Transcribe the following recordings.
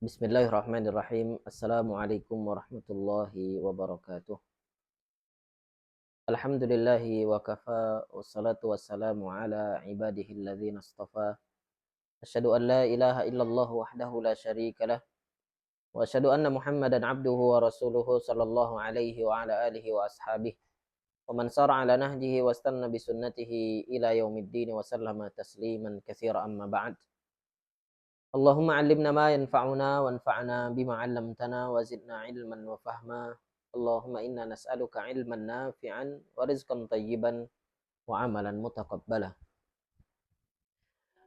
Bismillahirrahmanirrahim. Assalamualaikum warahmatullahi wabarakatuh. Alhamdulillahi wa kafa wassalatu wassalamu ala ibadihi alladhina astafa. Asyhadu an la ilaha illallah wahdahu la syarika lah wa asyhadu anna Muhammadan abduhu wa rasuluhu sallallahu alaihi wa ala alihi wa ashabihi wa man sara ala nahjihi wastanna bi sunnatihi ila yaumiddin wa sallama tasliman katsira amma ba'd. Allahumma 'allimna ma yanfa'una wanfa'na bima 'allamtana wa zidna 'ilman wa fahma. Allahumma inna nas'aluka 'ilman nafi'an wa rizqan thayyiban wa 'amalan mutaqabbala.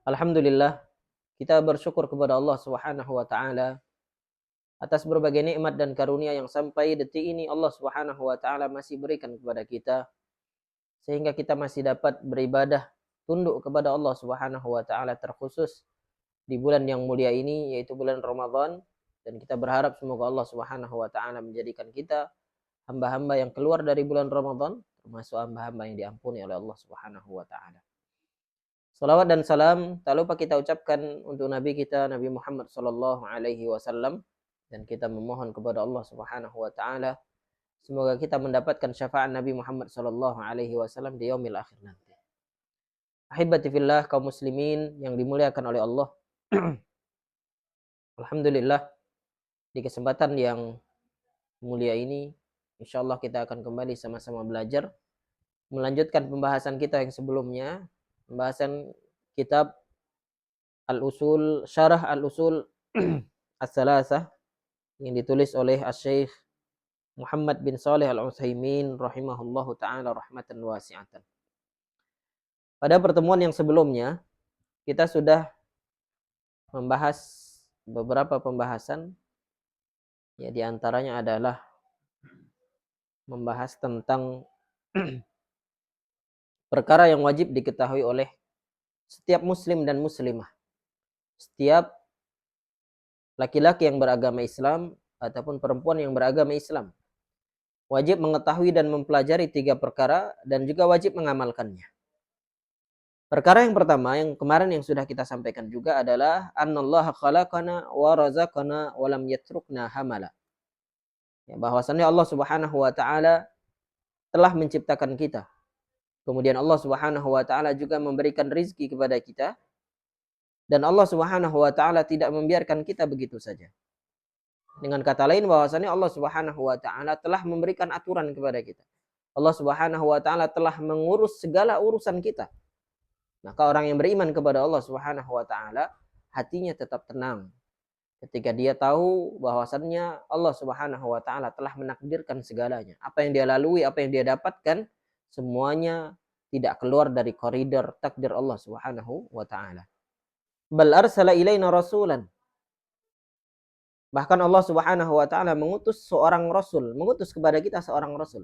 Alhamdulillah, kita bersyukur kepada Allah Subhanahu wa taala atas berbagai nikmat dan karunia yang sampai detik ini Allah Subhanahu wa taala masih berikan kepada kita sehingga kita masih dapat beribadah tunduk kepada Allah Subhanahu wa taala, terkhusus di bulan yang mulia ini yaitu bulan Ramadan, dan kita berharap semoga Allah Subhanahu wa taala menjadikan kita hamba-hamba yang keluar dari bulan Ramadan termasuk hamba-hamba yang diampuni oleh Allah Subhanahu wa taala. Salawat dan salam tak lupa kita ucapkan untuk Nabi kita Nabi Muhammad sallallahu alaihi wasallam, dan kita memohon kepada Allah Subhanahu wa taala semoga kita mendapatkan syafaat Nabi Muhammad sallallahu alaihi wasallam di yaumil akhir nanti. Ahibati fillah, kaum muslimin yang dimuliakan oleh Allah. Alhamdulillah, di kesempatan yang mulia ini insyaallah kita akan kembali sama-sama belajar melanjutkan pembahasan kita yang sebelumnya, pembahasan kitab Al-Usul, Syarah Al-Usul As-Salasah yang ditulis oleh Asy-Syaikh Muhammad bin Shalih Al-Utsaimin rahimahullahu taala rahmatan wasi'atan. Pada pertemuan yang sebelumnya kita sudah membahas beberapa pembahasan, ya di antaranya adalah membahas tentang perkara yang wajib diketahui oleh setiap muslim dan muslimah, setiap laki-laki yang beragama Islam ataupun perempuan yang beragama Islam wajib mengetahui dan mempelajari 3 perkara dan juga wajib mengamalkannya. Perkara yang pertama yang kemarin yang sudah kita sampaikan juga adalah annallaha khalaqana wa razaqana wa lam yatrukna hamala. Ya, bahwasannya Allah Subhanahu wa taala telah menciptakan kita. Kemudian Allah Subhanahu wa taala juga memberikan rizki kepada kita, dan Allah Subhanahu wa taala tidak membiarkan kita begitu saja. Dengan kata lain bahwasannya Allah Subhanahu wa taala telah memberikan aturan kepada kita. Allah Subhanahu wa taala telah mengurus segala urusan kita. Maka orang yang beriman kepada Allah Subhanahu wa taala hatinya tetap tenang ketika dia tahu bahwasannya Allah Subhanahu wa taala telah menakdirkan segalanya. Apa yang dia lalui, apa yang dia dapatkan, semuanya tidak keluar dari koridor takdir Allah Subhanahu wa taala. Bal arsala ilaina rasulan. Bahkan Allah Subhanahu wa taala mengutus seorang rasul, mengutus kepada kita seorang rasul,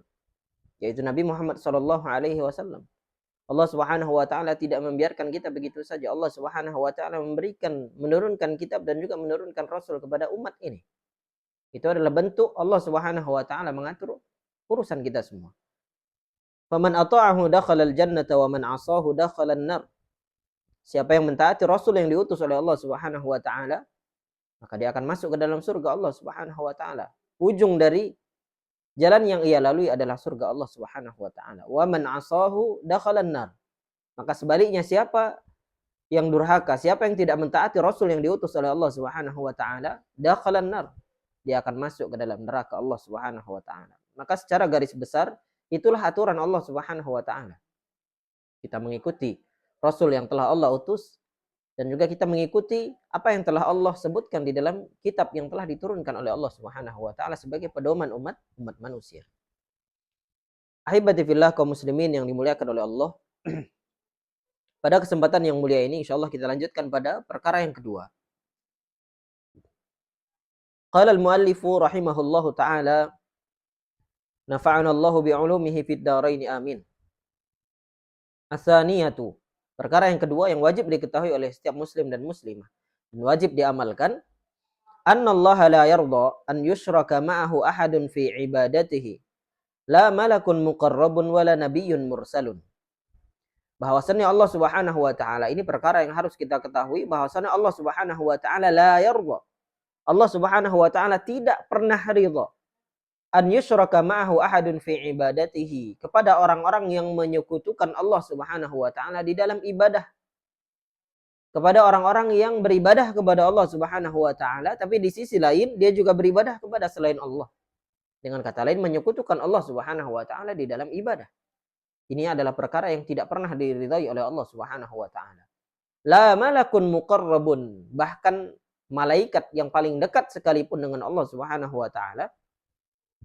yaitu Nabi Muhammad sallallahu alaihi wasallam. Allah Subhanahu wa taala tidak membiarkan kita begitu saja. Allah Subhanahu wa taala menurunkan kitab dan juga menurunkan rasul kepada umat ini. Itu adalah bentuk Allah Subhanahu wa taala mengatur urusan kita semua. Faman ata'ahu dakhala al-jannata wa man 'asahu dakhala an-nar. Siapa yang mentaati rasul yang diutus oleh Allah Subhanahu wa taala, maka dia akan masuk ke dalam surga Allah Subhanahu wa taala. Ujung dari jalan yang ia lalui adalah surga Allah Subhanahu wa taala. Wa man 'asahu dakhalan nar. Maka sebaliknya, siapa yang durhaka, siapa yang tidak mentaati rasul yang diutus oleh Allah Subhanahu wa taala, dakhalan nar. Dia akan masuk ke dalam neraka Allah Subhanahu wa taala. Maka secara garis besar itulah aturan Allah Subhanahu wa taala. Kita mengikuti rasul yang telah Allah utus, dan juga kita mengikuti apa yang telah Allah sebutkan di dalam kitab yang telah diturunkan oleh Allah Subhanahu wa taala sebagai pedoman umat manusia. Ahibati fillah, kaum muslimin yang dimuliakan oleh Allah. Pada kesempatan yang mulia ini insyaallah kita lanjutkan pada perkara yang kedua. Qala al-muallifu rahimahullahu taala, nafa'ana Allahu bi'ulumihi fid dharain amin. Atsaniyatu, perkara yang kedua yang wajib diketahui oleh setiap muslim dan muslimah dan wajib diamalkan, annallaha la yarda an yushraka ma'ahu ahadun fi ibadatihi, la malakun muqarrabun wala nabiyyun mursalun. Bahwasannya Allah Subhanahu wa taala, ini perkara yang harus kita ketahui, bahwasannya Allah Subhanahu wa taala la yarda, Allah Subhanahu wa taala tidak pernah ridha an yusyraka ma'ahu ahadun fi ibadatihi, kepada orang-orang yang menyekutukan Allah Subhanahu wa taala di dalam ibadah, kepada orang-orang yang beribadah kepada Allah Subhanahu wa taala tapi di sisi lain dia juga beribadah kepada selain Allah. Dengan kata lain menyekutukan Allah Subhanahu wa taala di dalam ibadah. Ini adalah perkara yang tidak pernah diridhai oleh Allah Subhanahu wa taala. La malakun muqarrabun, bahkan malaikat yang paling dekat sekalipun dengan Allah Subhanahu wa taala,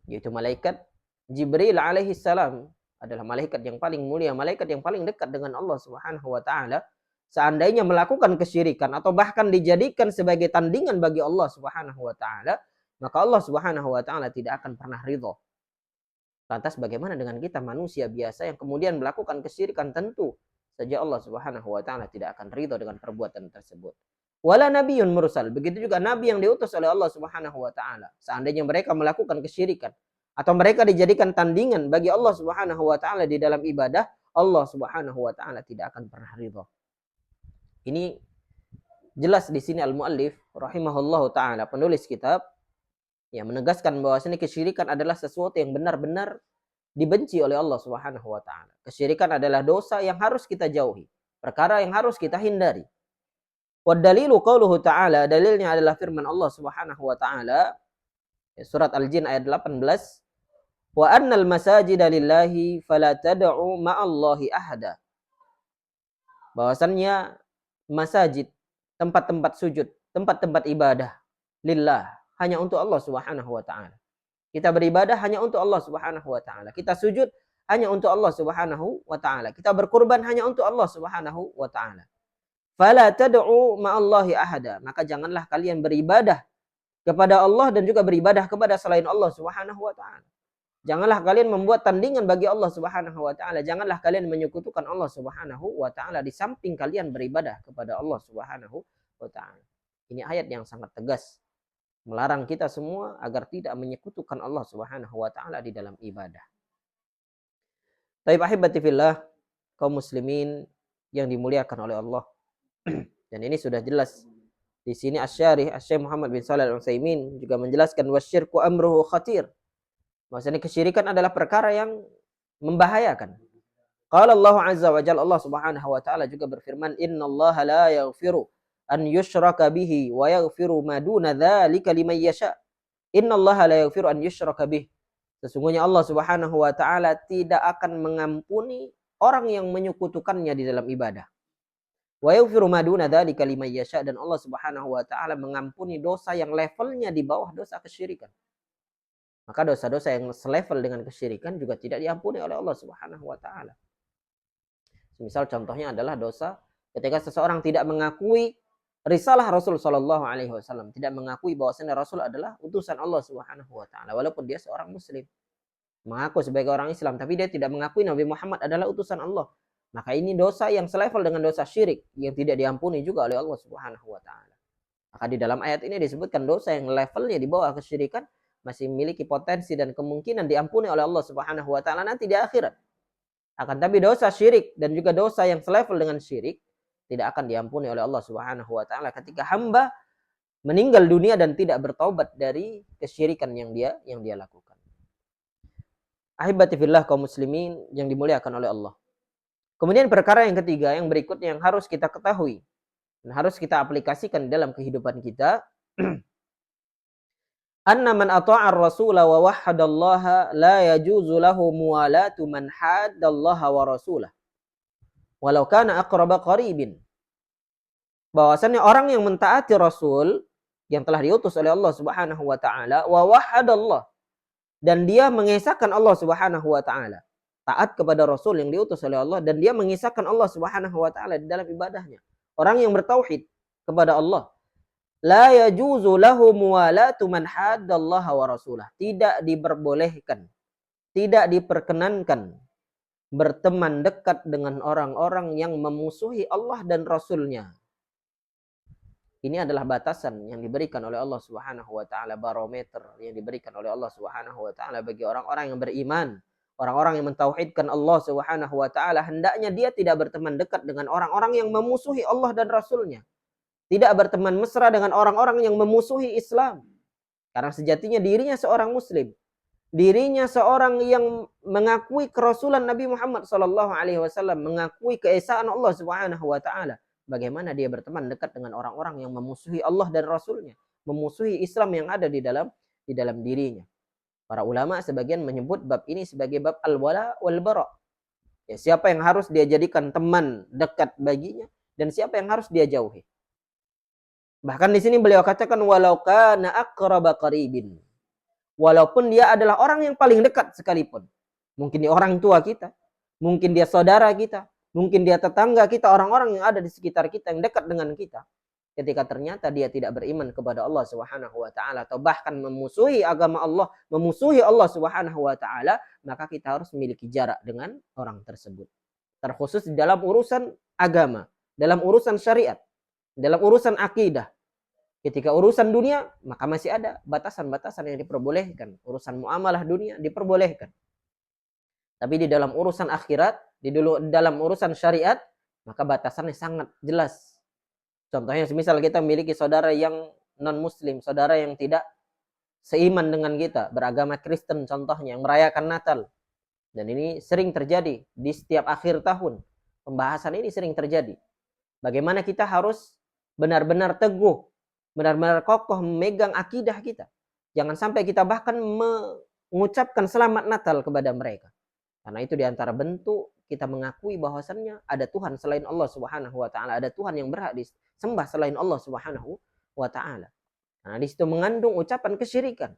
yaitu malaikat Jibril alaihi salam, adalah malaikat yang paling mulia, malaikat yang paling dekat dengan Allah Subhanahu wa taala, seandainya melakukan kesyirikan atau bahkan dijadikan sebagai tandingan bagi Allah Subhanahu wa taala, maka Allah Subhanahu wa taala tidak akan pernah ridha. Lantas bagaimana dengan kita manusia biasa yang kemudian melakukan kesyirikan? Tentu saja Allah Subhanahu wa taala tidak akan ridha dengan perbuatan tersebut. Wala nabiyyun mursal, begitu juga nabi yang diutus oleh Allah Subhanahu wa taala, seandainya mereka melakukan kesyirikan atau mereka dijadikan tandingan bagi Allah Subhanahu wa taala di dalam ibadah, Allah Subhanahu wa taala tidak akan pernah ridha. Ini jelas di sini al-muallif rahimahullahu taala, penulis kitab, yang menegaskan bahwasanya kesyirikan adalah sesuatu yang benar-benar dibenci oleh Allah Subhanahu wa taala. Kesyirikan adalah dosa yang harus kita jauhi, perkara yang harus kita hindari. Wa dalilu qauluhu ta'ala, dalilnya adalah firman Allah Subhanahu wa taala surat Al-Jin ayat 18, wa annal masajida lillahi fala tad'u ma'allahi ahada. Bahwasannya masajid, tempat-tempat sujud, tempat-tempat ibadah lillah, hanya untuk Allah Subhanahu wa taala. Kita beribadah hanya untuk Allah Subhanahu wa taala. Kita sujud hanya untuk Allah Subhanahu wa taala. Kita berkurban hanya untuk Allah Subhanahu wa taala. Fala tad'u ma'allahi ahada, maka janganlah kalian beribadah kepada Allah dan juga beribadah kepada selain Allah Subhanahu wa taala. Janganlah kalian membuat tandingan bagi Allah Subhanahu wa taala. Janganlah kalian menyekutukan Allah Subhanahu wa taala di samping kalian beribadah kepada Allah Subhanahu wa taala. Ini ayat yang sangat tegas melarang kita semua agar tidak menyekutukan Allah Subhanahu wa taala di dalam ibadah. Taib ahibati fillah, kaum muslimin yang dimuliakan oleh Allah. Dan ini sudah jelas di sini Asy-Syarih Asy-Syaikh Muhammad bin Shalih Al-Utsaimin juga menjelaskan wasyirku amruhu khatir. Maksudnya kesyirikan adalah perkara yang membahayakan. Qala Allah azza wa jalla, Allah Subhanahu wa taala juga berfirman, innallaha la yaghfiru an yushraka bihi wa yaghfiru ma duna dzalika liman yasha. Innallaha la yaghfiru an yushraka bihi. Sesungguhnya Allah Subhanahu wa taala tidak akan mengampuni orang yang menyekutukannya di dalam ibadah. Wa yaghfiru ma duna dzalika liman yasha, dan Allah Subhanahu wa taala mengampuni dosa yang levelnya di bawah dosa kesyirikan. Maka dosa-dosa yang selevel dengan kesyirikan juga tidak diampuni oleh Allah Subhanahu wa taala. Misal contohnya adalah dosa ketika seseorang tidak mengakui risalah Rasul sallallahu alaihi wasallam, tidak mengakui bahwasanya Rasul adalah utusan Allah Subhanahu wa taala walaupun dia seorang muslim. Mengaku sebagai orang Islam tapi dia tidak mengakui Nabi Muhammad adalah utusan Allah. Maka ini dosa yang selevel dengan dosa syirik yang tidak diampuni juga oleh Allah Subhanahu wa taala. Maka di dalam ayat ini disebutkan dosa yang levelnya di bawah kesyirikan masih memiliki potensi dan kemungkinan diampuni oleh Allah Subhanahu wa taala nanti di akhirat. Akan tapi dosa syirik dan juga dosa yang selevel dengan syirik tidak akan diampuni oleh Allah Subhanahu wa taala ketika hamba meninggal dunia dan tidak bertaubat dari kesyirikan yang dia lakukan. Ahibati fillah, kaum muslimin yang dimuliakan oleh Allah. Kemudian perkara yang ketiga yang berikutnya yang harus kita ketahui dan harus kita aplikasikan dalam kehidupan kita, anna man ata'a ar-rasula wa wahhadallaha la yajuzu lahu muwalatu man haddallaha wa rasulah walau kana aqraba qaribin. Bahwasannya orang yang mentaati Rasul yang telah diutus oleh Allah Subhanahu wa taala, wa wahhadallah, dan dia mengesahkan Allah Subhanahu wa taala, taat kepada Rasul yang diutus oleh Allah dan dia mengesahkan Allah Subhanahu wa taala di dalam ibadahnya. Orang yang bertauhid kepada Allah, la yajuzu lahu muwalatu man haddallaha wa rasulah. Tidak diperbolehkan, tidak diperkenankan berteman dekat dengan orang-orang yang memusuhi Allah dan Rasulnya. Ini adalah batasan yang diberikan oleh Allah Subhanahu wa taala, barometer yang diberikan oleh Allah Subhanahu wa taala bagi orang-orang yang beriman, orang-orang yang mentauhidkan Allah Subhanahu wa taala. Hendaknya dia tidak berteman dekat dengan orang-orang yang memusuhi Allah dan Rasulnya. tidak berteman mesra dengan orang-orang yang memusuhi Islam. Karena sejatinya dirinya seorang muslim, dirinya seorang yang mengakui kerasulan Nabi Muhammad SAW, mengakui keesaan Allah Subhanahu wa taala. Bagaimana dia berteman dekat dengan orang-orang yang memusuhi Allah dan Rasulnya, memusuhi Islam yang ada di dalam dirinya. Para ulama sebagian menyebut bab ini sebagai bab al-wala wal bara. Ya, siapa yang harus dia jadikan teman dekat baginya dan siapa yang harus dia jauhi. Bahkan di sini beliau katakan walau kana aqraba qaribin. Walaupun dia adalah orang yang paling dekat sekalipun. Mungkin dia orang tua kita, mungkin dia saudara kita, mungkin dia tetangga kita, orang-orang yang ada di sekitar kita yang dekat dengan kita. Ketika ternyata dia tidak beriman kepada Allah Subhanahu wa taala atau bahkan memusuhi agama Allah, memusuhi Allah Subhanahu wa taala, maka kita harus memiliki jarak dengan orang tersebut. Terkhusus dalam urusan agama, dalam urusan syariat, dalam urusan akidah. Ketika urusan dunia, maka masih ada batasan-batasan yang diperbolehkan. Urusan muamalah dunia diperbolehkan. Tapi di dalam urusan akhirat, di dalam urusan syariat, maka batasannya sangat jelas. Contohnya, misal kita memiliki saudara yang non-muslim, saudara yang tidak seiman dengan kita, beragama Kristen contohnya, yang merayakan Natal. Dan ini sering terjadi di setiap akhir tahun. Pembahasan ini sering terjadi. Bagaimana kita harus benar-benar teguh, benar-benar kokoh memegang akidah kita. Jangan sampai kita bahkan mengucapkan selamat Natal kepada mereka. Karena itu diantara bentuk kita mengakui bahwasannya ada Tuhan selain Allah Subhanahu wa taala, ada Tuhan yang berhak disembah selain Allah Subhanahu wa taala. Nah, di situ mengandung ucapan kesyirikan.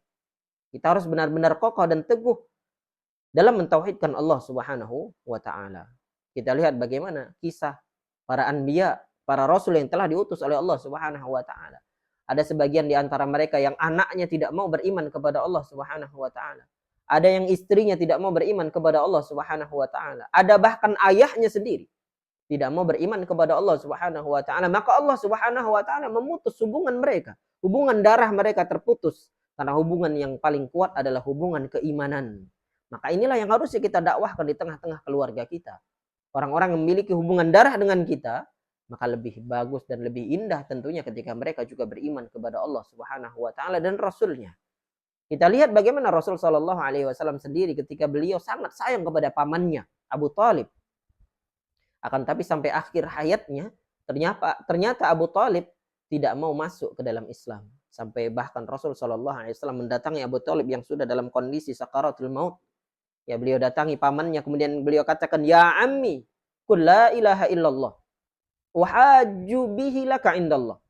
Kita harus benar-benar kokoh dan teguh dalam mentauhidkan Allah Subhanahu wa taala. Kita lihat bagaimana kisah para anbiya, para rasul yang telah diutus oleh Allah Subhanahu wa taala. Ada sebagian di antara mereka yang anaknya tidak mau beriman kepada Allah Subhanahu wa taala. Ada yang istrinya tidak mau beriman kepada Allah Subhanahu wa taala. Ada bahkan ayahnya sendiri tidak mau beriman kepada Allah Subhanahu wa taala. Maka Allah Subhanahu wa taala memutus hubungan mereka. Hubungan darah mereka terputus karena hubungan yang paling kuat adalah hubungan keimanan. Maka inilah yang harusnya kita dakwahkan di tengah-tengah keluarga kita. Orang-orang yang memiliki hubungan darah dengan kita, maka lebih bagus dan lebih indah tentunya ketika mereka juga beriman kepada Allah Subhanahu wa taala dan Rasulnya. Kita lihat bagaimana Rasul Shallallahu alaihi wasallam sendiri ketika beliau sangat sayang kepada pamannya Abu Thalib. Akan tapi sampai akhir hayatnya ternyata Abu Thalib tidak mau masuk ke dalam Islam. Sampai bahkan Rasul Shallallahu alaihi wasallam mendatangi Abu Thalib yang sudah dalam kondisi sakaratul maut. Ya, beliau datangi pamannya, kemudian beliau katakan, "Ya ammi, qul la ilaha illallah. Wahaju bihi laka indallah."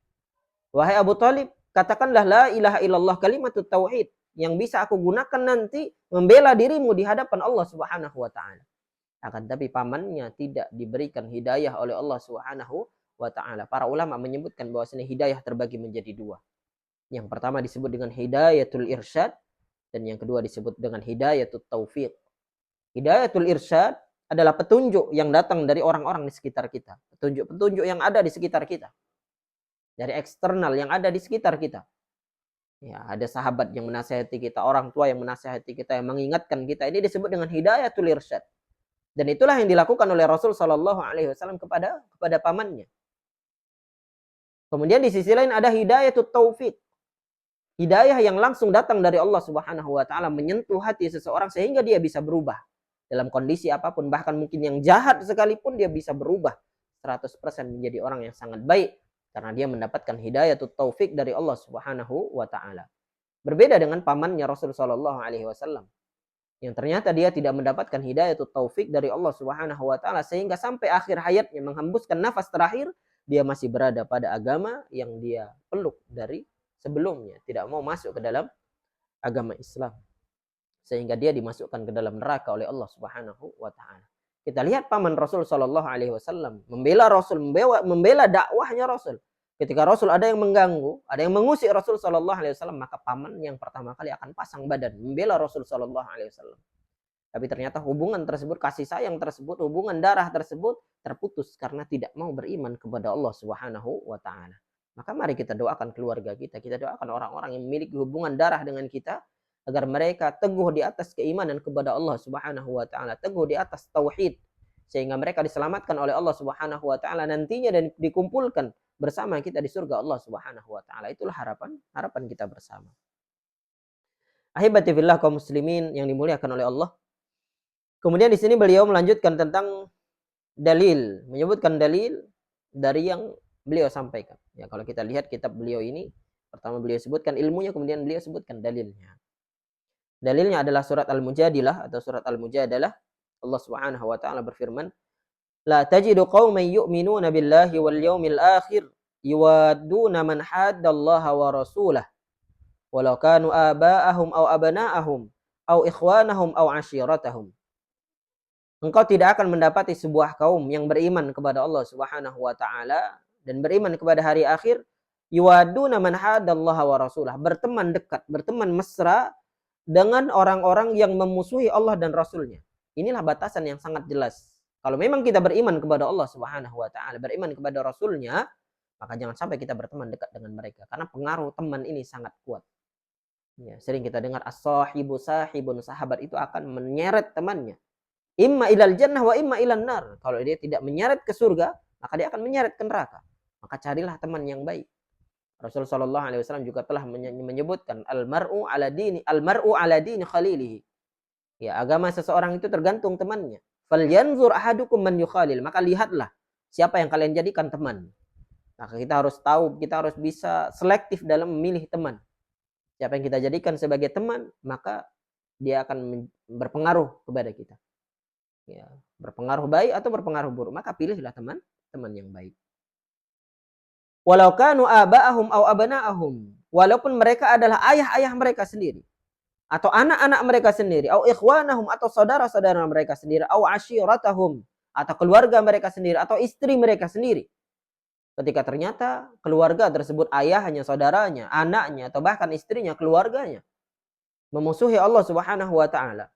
Wahai Abu Thalib, katakanlah la ilaha illallah, kalimatut tauhid yang bisa aku gunakan nanti membela dirimu di hadapan Allah Subhanahu wa taala. Akan tapi pamannya tidak diberikan hidayah oleh Allah Subhanahu wa taala. Para ulama menyebutkan bahwasanya hidayah terbagi menjadi dua. Yang pertama disebut dengan hidayatul irsyad dan yang kedua disebut dengan hidayatul taufiq. Hidayatul irsyad adalah petunjuk yang datang dari orang-orang di sekitar kita. Petunjuk-petunjuk yang ada di sekitar kita. Dari eksternal yang ada di sekitar kita. Ya, ada sahabat yang menasihati kita, orang tua yang menasihati kita, yang mengingatkan kita. Ini disebut dengan hidayatul irsyad. Dan itulah yang dilakukan oleh Rasul Shallallahu alaihi wasallam kepada pamannya. Kemudian di sisi lain ada hidayatul taufiq. Hidayah yang langsung datang dari Allah Subhanahu wa taala menyentuh hati seseorang sehingga dia bisa berubah. Dalam kondisi apapun, bahkan mungkin yang jahat sekalipun dia bisa berubah 100% menjadi orang yang sangat baik. Karena dia mendapatkan hidayatul taufik dari Allah Subhanahu wa taala. Berbeda dengan pamannya Rasul sallallahu alaihi wasallam yang ternyata dia tidak mendapatkan hidayatul taufik dari Allah Subhanahu wa taala sehingga sampai akhir hayatnya menghembuskan nafas terakhir dia masih berada pada agama yang dia peluk dari sebelumnya, tidak mau masuk ke dalam agama Islam. Sehingga dia dimasukkan ke dalam neraka oleh Allah Subhanahu wa taala. Kita lihat paman Rasul Shallallahu alaihi wasallam membela Rasul, membela dakwahnya Rasul. Ketika Rasul ada yang mengganggu, ada yang mengusik Rasul Shallallahu alaihi wasallam, maka paman yang pertama kali akan pasang badan membela Rasul Shallallahu alaihi wasallam. Tapi ternyata hubungan tersebut, kasih sayang tersebut, hubungan darah tersebut terputus karena tidak mau beriman kepada Allah Subhanahu wa taala. Maka mari kita doakan keluarga kita doakan orang-orang yang memiliki hubungan darah dengan kita agar mereka teguh di atas keimanan kepada Allah Subhanahu wa taala, teguh di atas tauhid sehingga mereka diselamatkan oleh Allah Subhanahu wa taala nantinya dan dikumpulkan bersama kita di surga Allah Subhanahu wa taala. Itulah harapan kita bersama. Ahibati fillah kaum muslimin yang dimuliakan oleh Allah. Kemudian di sini beliau melanjutkan tentang dalil, menyebutkan dalil dari yang beliau sampaikan. Ya, kalau kita lihat kitab beliau ini, pertama beliau sebutkan ilmunya, kemudian beliau sebutkan dalilnya. Dalilnya adalah surat Al-Mujadilah atau surat Al-Mujadalah. Allah Subhanahu wa taala berfirman, "La tajidu qauman yu'minuna billahi wal yawmil akhir yuwadduna man haddallaha wa rasulah walau kanu aba'ahum aw abana'ahum aw ikhwanahum aw ashiratahum." Engkau tidak akan mendapati sebuah kaum yang beriman kepada Allah Subhanahu wa taala dan beriman kepada hari akhir, yuwaduna man hadallaha wa rasulah, berteman dekat, berteman mesra dengan orang-orang yang memusuhi Allah dan Rasulnya. Inilah batasan yang sangat jelas. Kalau memang kita beriman kepada Allah Subhanahu wa taala, beriman kepada Rasulnya, maka jangan sampai kita berteman dekat dengan mereka karena pengaruh teman ini sangat kuat. Ya, sering kita dengar as-sahibu sahibun, sahabat itu akan menyeret temannya. Imma ilal jannah wa imma ilan nar. Kalau dia tidak menyeret ke surga, maka dia akan menyeret ke neraka. Maka carilah teman yang baik. Rasulullah sallallahu alaihi wasallam juga telah menyebutkan al-mar'u ala dini khalilihi. Ya, agama seseorang itu tergantung temannya. Falyanzur ahadukum man yukhalil. Maka lihatlah siapa yang kalian jadikan teman. Maka kita harus tahu, kita harus bisa selektif dalam memilih teman. Siapa yang kita jadikan sebagai teman, maka dia akan berpengaruh kepada kita. Ya, berpengaruh baik atau berpengaruh buruk, maka pilihlah teman yang baik. Walau kanu aba'ahum aw abana'ahum, walaupun mereka adalah ayah-ayah mereka sendiri atau anak-anak mereka sendiri, aw ikhwanahum atau saudara-saudara mereka sendiri, aw ashiratahum atau keluarga mereka sendiri atau istri mereka sendiri. Ketika ternyata keluarga tersebut, ayahnya, saudaranya, anaknya atau bahkan istrinya, keluarganya memusuhi Allah Subhanahu wa taala,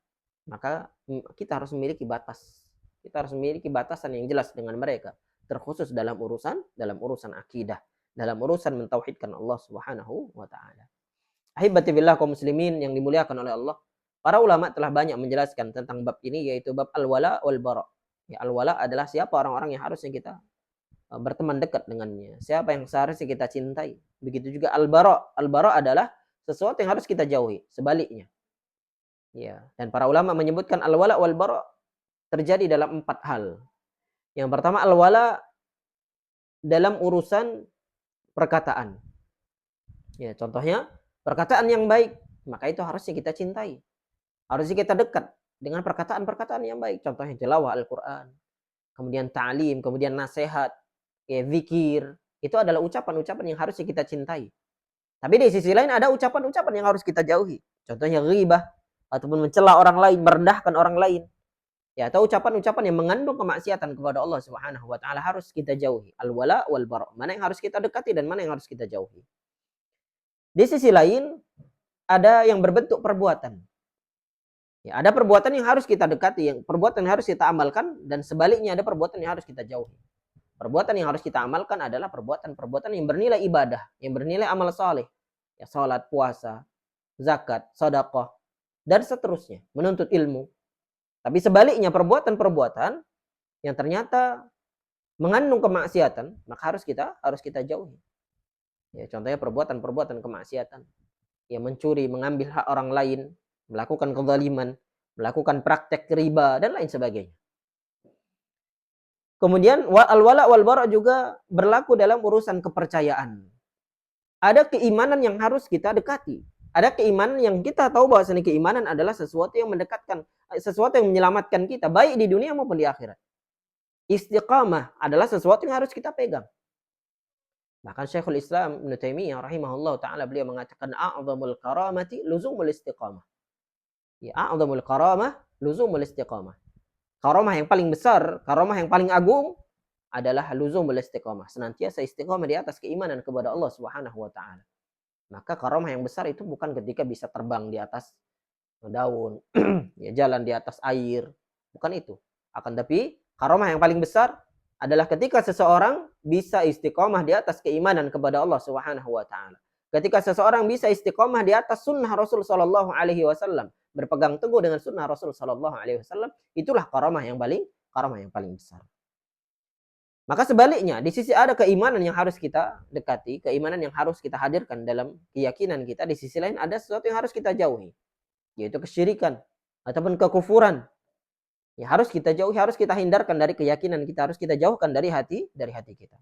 maka kita harus memiliki batas. Kita harus memiliki batasan yang jelas dengan mereka, terkhusus dalam urusan akidah, dalam urusan mentauhidkan Allah Subhanahu wa taala. Ahibati billah kaum muslimin yang dimuliakan oleh Allah. Para ulama telah banyak menjelaskan tentang bab ini, yaitu bab al-wala wal bara. Ya, al-wala adalah siapa orang-orang yang harusnya kita berteman dekat dengannya, siapa yang seharusnya kita cintai. Begitu juga al-bara. Al-bara adalah sesuatu yang harus kita jauhi, sebaliknya. Ya, dan para ulama menyebutkan al-wala wal bara terjadi dalam 4 hal. Yang pertama, al-wala dalam urusan perkataan. Ya, contohnya perkataan yang baik, maka itu harusnya kita cintai. Harusnya kita dekat dengan perkataan-perkataan yang baik. Contohnya tilawah Al-Qur'an, kemudian ta'lim, kemudian nasihat, ya, zikir. Itu adalah ucapan-ucapan yang harusnya kita cintai. Tapi di sisi lain ada ucapan-ucapan yang harus kita jauhi. Contohnya ghibah, ataupun mencela orang lain, merendahkan orang lain. Ya, atau ucapan-ucapan yang mengandung kemaksiatan kepada Allah Subhanahu wa taala harus kita jauhi. Al-wala wal bara. Mana yang harus kita dekati dan mana yang harus kita jauhi. Di sisi lain ada yang berbentuk perbuatan. Ya, ada perbuatan yang harus kita dekati, yang perbuatan yang harus kita amalkan, dan sebaliknya ada perbuatan yang harus kita jauhi. Perbuatan yang harus kita amalkan adalah perbuatan-perbuatan yang bernilai ibadah, yang bernilai amal saleh. Ya, salat, puasa, zakat, sedekah, dan seterusnya, menuntut ilmu. Tapi sebaliknya perbuatan-perbuatan yang ternyata mengandung kemaksiatan, maka harus kita jauhi. Ya, contohnya perbuatan-perbuatan kemaksiatan, ya, mencuri, mengambil hak orang lain, melakukan kezaliman, melakukan praktek riba dan lain sebagainya. Kemudian al-wala wal bara juga berlaku dalam urusan kepercayaan. Ada keimanan yang harus kita dekati. Ada keimanan yang kita tahu bahwa keimanan adalah sesuatu yang mendekatkan, sesuatu yang menyelamatkan kita, baik di dunia maupun di akhirat. Istiqamah adalah sesuatu yang harus kita pegang. Bahkan Syekhul Islam Ibnu Taimiyah rahimahullah ta'ala, beliau mengatakan a'zamul karamati luzumul istiqamah. Ya, a'zamul karamah luzumul istiqamah. Karamah yang paling besar, karamah yang paling agung adalah luzumul istiqamah. Senantiasa istiqamah di atas keimanan kepada Allah Subhanahu wa taala. Maka karamah yang besar itu bukan ketika bisa terbang di atas daun, ya, jalan di atas air, bukan itu. Akan tapi karamah yang paling besar adalah ketika seseorang bisa istiqamah di atas keimanan kepada Allah Subhanahu wa taala. Ketika seseorang bisa istiqamah di atas sunnah Rasul sallallahu alaihi wasallam, berpegang teguh dengan sunnah Rasul sallallahu alaihi wasallam, itulah karamah yang paling besar. Maka sebaliknya, di sisi ada keimanan yang harus kita dekati, keimanan yang harus kita hadirkan dalam keyakinan kita, di sisi lain ada sesuatu yang harus kita jauhi, yaitu kesyirikan ataupun kekufuran. Ya, harus kita jauhi, harus kita hindarkan dari keyakinan kita, harus kita jauhkan dari hati kita.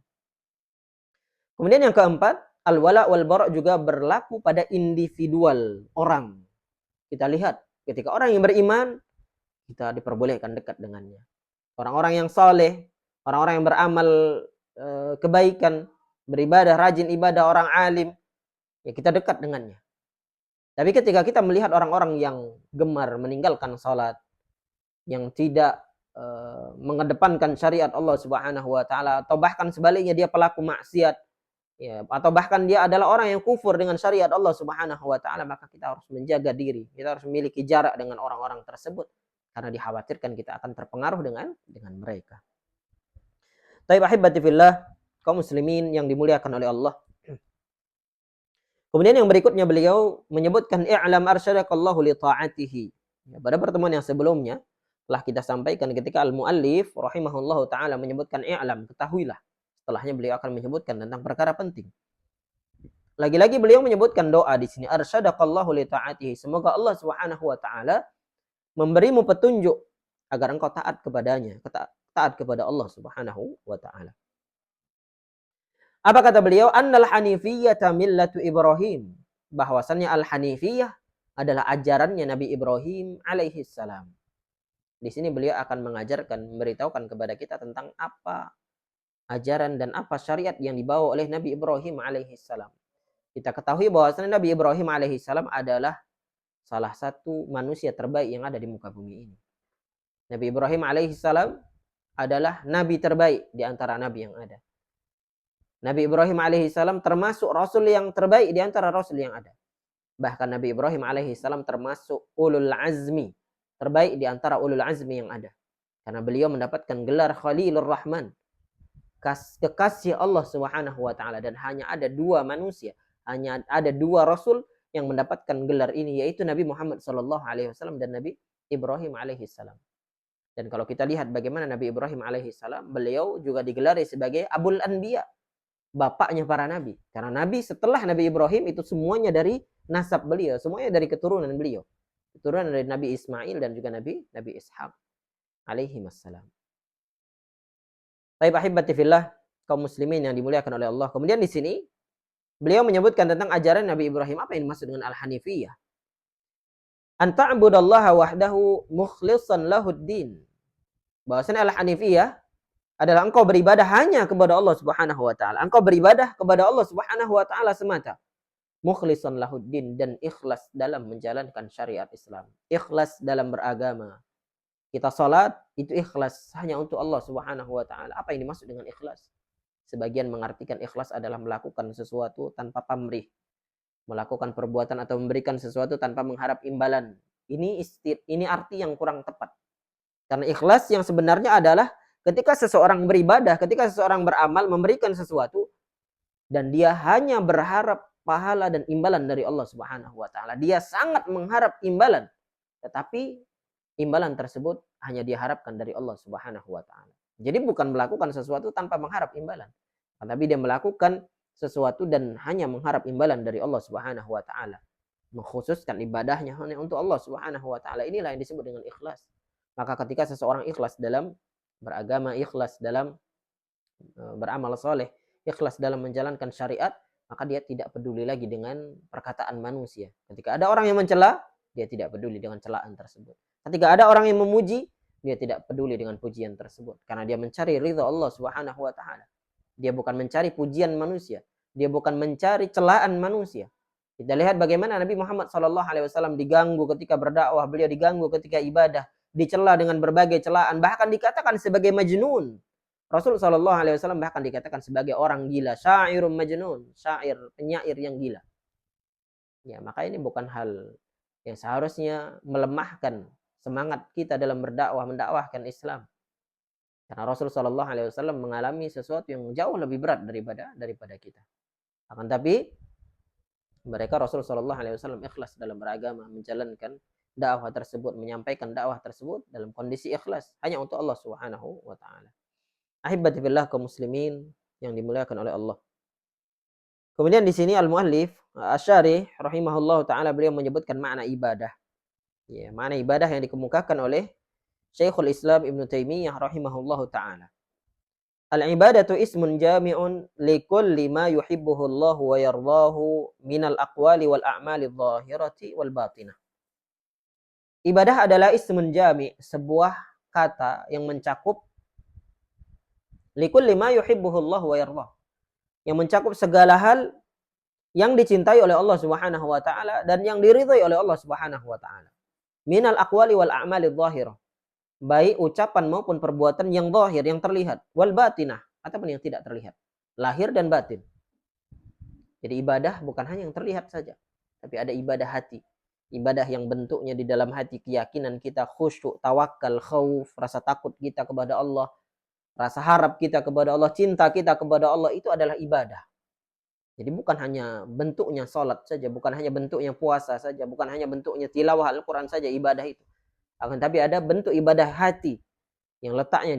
Kemudian yang keempat, al-wala wal bara' juga berlaku pada individual orang. Kita lihat ketika orang yang beriman, kita diperbolehkan dekat dengannya. Orang-orang yang saleh, orang-orang yang beramal kebaikan, beribadah, rajin ibadah, orang alim, ya kita dekat dengannya. Tapi ketika kita melihat orang-orang yang gemar meninggalkan salat, yang tidak mengedepankan syariat Allah Subhanahu wa taala, atau bahkan sebaliknya dia pelaku maksiat, ya, atau bahkan dia adalah orang yang kufur dengan syariat Allah Subhanahu wa taala, maka kita harus menjaga diri. Kita harus memiliki jarak dengan orang-orang tersebut karena dikhawatirkan kita akan terpengaruh dengan mereka. Taib ahibati fillah, kaum muslimin yang dimuliakan oleh Allah. Kemudian yang berikutnya beliau menyebutkan i'lam arsyadakallahu li ta'atihi. Ya, pada pertemuan yang sebelumnya telah kita sampaikan ketika al-muallif rahimahullahu taala menyebutkan i'lam, ketahuilah. Setelahnya beliau akan menyebutkan tentang perkara penting. Lagi-lagi beliau menyebutkan doa di sini, arsyadakallahu li ta'atihi. Semoga Allah Subhanahu wa taala memberimu petunjuk agar engkau taat kepadanya, taat kepada Allah Subhanahu wa taala. Apa kata beliau? Annal hanifiyyata millatu Ibrahim. Bahwasannya al-hanifiyah adalah ajarannya Nabi Ibrahim alaihi salam. Di sini beliau akan mengajarkan, memberitahukan kepada kita tentang apa ajaran dan apa syariat yang dibawa oleh Nabi Ibrahim alaihi salam. Kita ketahui bahwasanya Nabi Ibrahim alaihi salam adalah salah satu manusia terbaik yang ada di muka bumi ini. Nabi Ibrahim alaihi salam adalah nabi terbaik di antara nabi yang ada. Nabi Ibrahim alaihi salam termasuk rasul yang terbaik di antara rasul yang ada. Bahkan Nabi Ibrahim alaihi salam termasuk ulul azmi, terbaik di antara ulul azmi yang ada. Karena beliau mendapatkan gelar Khalilur Rahman, kekasih Allah Subhanahu wa taala, dan hanya ada dua manusia, hanya ada dua rasul yang mendapatkan gelar ini, yaitu Nabi Muhammad sallallahu alaihi wasallam dan Nabi Ibrahim alaihi salam. Dan kalau kita lihat bagaimana Nabi Ibrahim alaihi salam, beliau juga digelari sebagai Abul Anbiya, bapaknya para nabi. Karena nabi setelah Nabi Ibrahim itu semuanya dari nasab beliau, semuanya dari keturunan beliau. Keturunan dari Nabi Ismail dan juga Nabi Ishaq alaihi wassalam. Baik ahibati fillah, kaum muslimin yang dimuliakan oleh Allah. Kemudian di sini beliau menyebutkan tentang ajaran Nabi Ibrahim. Apa yang dimaksud dengan al-hanifiyah? An ta'budallaha wahdahu mukhlishan lahuddin. Bahwasanya al-hanifiyah adalah engkau beribadah hanya kepada Allah Subhanahu wa taala. Engkau beribadah kepada Allah Subhanahu wa taala semata. Mukhlishan lahuddin, dan ikhlas dalam menjalankan syariat Islam. Ikhlas dalam beragama. Kita salat itu ikhlas hanya untuk Allah Subhanahu wa taala. Apa yang dimaksud dengan ikhlas? Sebagian mengartikan ikhlas adalah melakukan sesuatu tanpa pamrih. Melakukan perbuatan atau memberikan sesuatu tanpa mengharap imbalan. Ini arti yang kurang tepat. Karena ikhlas yang sebenarnya adalah ketika seseorang beribadah, ketika seseorang beramal, memberikan sesuatu, dan dia hanya berharap pahala dan imbalan dari Allah Subhanahu wa taala. Dia sangat mengharap imbalan, tetapi imbalan tersebut hanya diharapkan dari Allah Subhanahu wa taala. Jadi bukan melakukan sesuatu tanpa mengharap imbalan, tapi dia melakukan sesuatu dan hanya mengharap imbalan dari Allah Subhanahu wa taala. Mengkhususkan ibadahnya hanya untuk Allah Subhanahu wa taala. Inilah yang disebut dengan ikhlas. Maka ketika seseorang ikhlas dalam beragama, ikhlas dalam beramal soleh, ikhlas dalam menjalankan syariat, maka dia tidak peduli lagi dengan perkataan manusia. Ketika ada orang yang mencela, dia tidak peduli dengan celaan tersebut. Ketika ada orang yang memuji, dia tidak peduli dengan pujian tersebut. Karena dia mencari ridha Allah Subhanahu wa ta'ala. Dia bukan mencari pujian manusia. Dia bukan mencari celaan manusia. Kita lihat bagaimana Nabi Muhammad SAW diganggu ketika berdakwah, beliau diganggu ketika ibadah, dicela dengan berbagai celaan, bahkan dikatakan sebagai majnun. Rasul SAW bahkan dikatakan sebagai orang gila, syairun majnun, syair, penyair yang gila. Ya, maka ini bukan hal yang seharusnya melemahkan semangat kita dalam berdakwah, mendakwahkan Islam. Karena Rasul SAW mengalami sesuatu yang jauh lebih berat daripada kita. Akan tapi mereka Rasul SAW ikhlas dalam beragama, menjalankan dakwah tersebut, menyampaikan dakwah tersebut dalam kondisi ikhlas hanya untuk Allah Subhanahu wa taala. Ahibati fillah kaum muslimin yang dimuliakan oleh Allah. Kemudian di sini al-muallif Asy-Syarih rahimahullahu taala beliau menyebutkan makna ibadah. Ya, makna ibadah yang dikemukakan oleh Syekhul Islam Ibnu Taimiyah rahimahullahu taala. Al-ibadatu ismun jami'un likulli ma yuhibbuhu Allah wa yardahu minal aqwali wal a'mali adh-dhahirati wal batinah. Ibadah adalah ismun jami', sebuah kata yang mencakup likulli ma yuhibbuhu Allah wa yardahu. Yang mencakup segala hal yang dicintai oleh Allah Subhanahu wa taala dan yang diridhai oleh Allah Subhanahu wa taala. Minal aqwali wal a'mali adh-dhahirah. Baik ucapan maupun perbuatan yang zahir, yang terlihat, wal batinah, ataupun yang tidak terlihat, lahir dan batin. Jadi ibadah bukan hanya yang terlihat saja, tapi ada ibadah hati, ibadah yang bentuknya di dalam hati, keyakinan kita, khusyuk, tawakal, khauf, rasa takut kita kepada Allah, rasa harap kita kepada Allah, cinta kita kepada Allah, itu adalah ibadah. Jadi bukan hanya bentuknya salat saja, bukan hanya bentuknya puasa saja, bukan hanya bentuknya tilawah Al-Quran saja ibadah itu. Akan tapi ada bentuk ibadah hati yang letaknya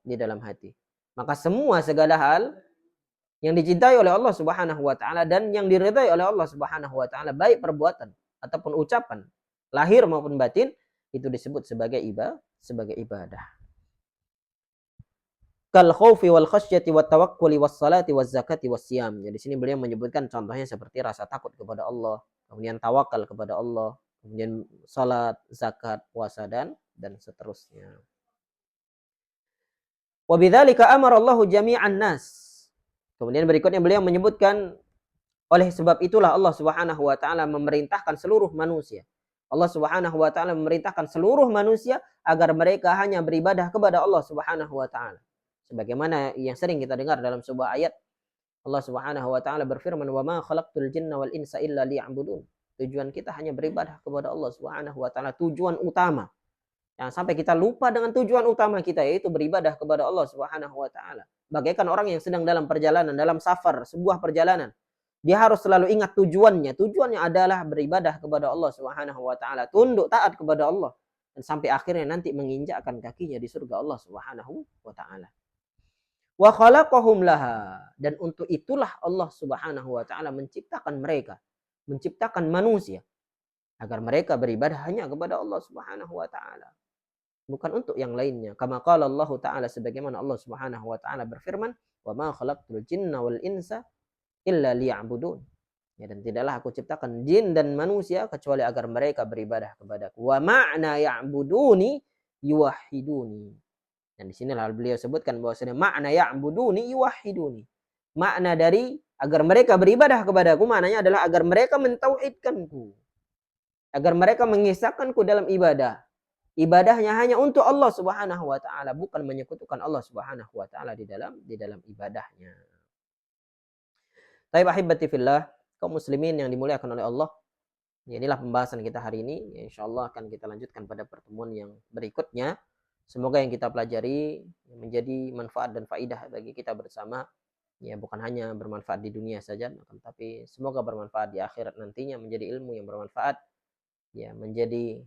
di dalam hati. Maka segala hal yang dicintai oleh Allah Subhanahu wa taala dan yang diridhai oleh Allah Subhanahu wa taala, baik perbuatan ataupun ucapan, lahir maupun batin, itu disebut sebagai ibadah. Kal khaufi wal khasyati wat tawakkuli was salati waz zakati was siyam. Jadi di sini beliau menyebutkan contohnya seperti rasa takut kepada Allah, kemudian tawakal kepada Allah, kemudian salat, zakat, puasa dan seterusnya. Wa bidzalika amara Allahu jami'an nas. Kemudian berikutnya beliau menyebutkan oleh sebab itulah Allah Subhanahu wa taala memerintahkan seluruh manusia. Allah Subhanahu wa taala memerintahkan seluruh manusia agar mereka hanya beribadah kepada Allah Subhanahu wa taala. Sebagaimana yang sering kita dengar dalam sebuah ayat, Allah Subhanahu wa taala berfirman, "Wa ma khalaqtul jinna wal insa illa liya'budun." Tujuan kita hanya beribadah kepada Allah Subhanahu wa taala, tujuan utama. Jangan sampai kita lupa dengan tujuan utama kita, yaitu beribadah kepada Allah Subhanahu wa taala. Bagaikan orang yang sedang dalam perjalanan, dalam safar, sebuah perjalanan. Dia harus selalu ingat tujuannya. Tujuannya adalah beribadah kepada Allah Subhanahu wa taala, tunduk taat kepada Allah, dan sampai akhirnya nanti menginjakkan kakinya di surga Allah Subhanahu wa taala. Wa khalaqahum laha, dan untuk itulah Allah Subhanahu wa taala menciptakan mereka, menciptakan manusia agar mereka beribadah hanya kepada Allah Subhanahu wa taala, bukan untuk yang lainnya. Kama qala Allah taala, sebagaimana Allah Subhanahu wa taala berfirman, "Wa ma khalaqtul jinna wal insa illa liya'budun." Ya, dan tidaklah aku ciptakan jin dan manusia kecuali agar mereka beribadah kepadaku. Wa ma'na ya'buduni yuwahhiduni. Dan di sinilah beliau sebutkan bahwasanya makna ya'buduni yuwahhiduni. Makna dari agar mereka beribadah kepadaku, maknanya adalah agar mereka mentauhidkanku. Agar mereka mengisahkanku dalam ibadah. Ibadahnya hanya untuk Allah Subhanahu wa taala, bukan menyekutukan Allah Subhanahu wa taala di dalam ibadahnya. Taib ahibati fillah, kaum muslimin yang dimuliakan oleh Allah. Inilah pembahasan kita hari ini. Insyaallah akan kita lanjutkan pada pertemuan yang berikutnya. Semoga yang kita pelajari menjadi manfaat dan faidah bagi kita bersama. Ya, bukan hanya bermanfaat di dunia saja, tapi semoga bermanfaat di akhirat nantinya, menjadi ilmu yang bermanfaat. Ya, menjadi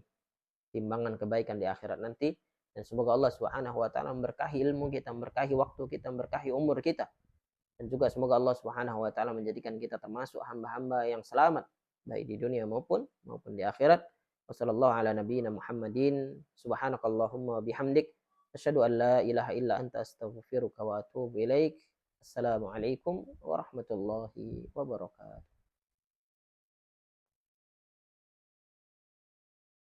timbangan kebaikan di akhirat nanti. Dan semoga Allah Subhanahu wa taala memberkahi ilmu kita, memberkahi waktu kita, memberkahi umur kita. Dan juga semoga Allah Subhanahu wa taala menjadikan kita termasuk hamba-hamba yang selamat baik di dunia maupun di akhirat. Wassallallahu ala nabiyyina Muhammadin, subhanakallahumma bihamdik, asyhadu an la ilaha illa anta astaghfiruka wa atubu ilaik. Assalamualaikum warahmatullahi wabarakatuh.